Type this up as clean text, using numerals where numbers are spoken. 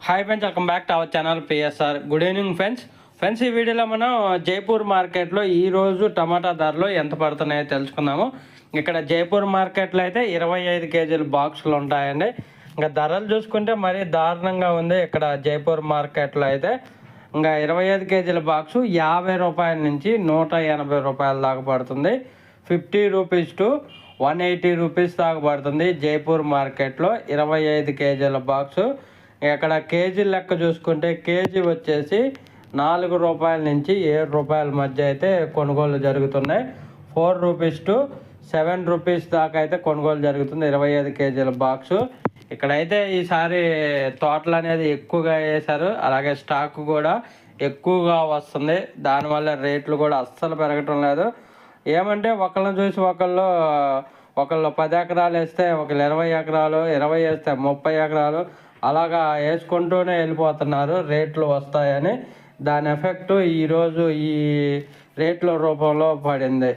Hi friends, welcome back to our channel PSR. Good evening friends ఈ వీడియోలో మనం జైపూర్ మార్కెట్లో ఈరోజు టమాటా ధరలు ఎంత పడుతున్నాయో తెలుసుకుందాము. ఇక్కడ జైపూర్ మార్కెట్లో అయితే 25 కేజీల బాక్సులు ఉంటాయండి. ఇంకా ధరలు చూసుకుంటే మరీ దారుణంగా ఉంది. ఇక్కడ జైపూర్ మార్కెట్లో అయితే ఇంకా 25 కేజీల బాక్సు 50 రూపాయల నుంచి 180 రూపాయల దాకా పడుతుంది. 50 రూపీస్ టు 180 రూపీస్ దాకా పడుతుంది జైపూర్ మార్కెట్లో 25 కేజీల బాక్సు. ఇక్కడ కేజీ లెక్క చూసుకుంటే కేజీ వచ్చేసి 4 రూపాయల నుంచి 7 రూపాయల మధ్య అయితే కొనుగోలు జరుగుతున్నాయి. 4 రూపీస్ టు 7 రూపీస్ దాకా అయితే కొనుగోలు జరుగుతుంది 25 కేజీల బాక్సు. ఇక్కడైతే ఈసారి తోటలు అనేది ఎక్కువగా వేశారు, అలాగే స్టాక్ కూడా ఎక్కువగా వస్తుంది. దానివల్ల రేట్లు కూడా అస్సలు పెరగటం లేదు. ఏమంటే ఒకళ్ళని చూసి ఒకళ్ళు 10 ఎకరాలు వేస్తే ఒకళ్ళు 20 ఎకరాలు, 20 వేస్తే 30 ఎకరాలు అలాగా వేసుకుంటూనే వెళ్ళిపోతున్నారు రేట్లు వస్తాయని. దాని ఎఫెక్టు ఈరోజు ఈ రేట్ల రూపంలో పడింది.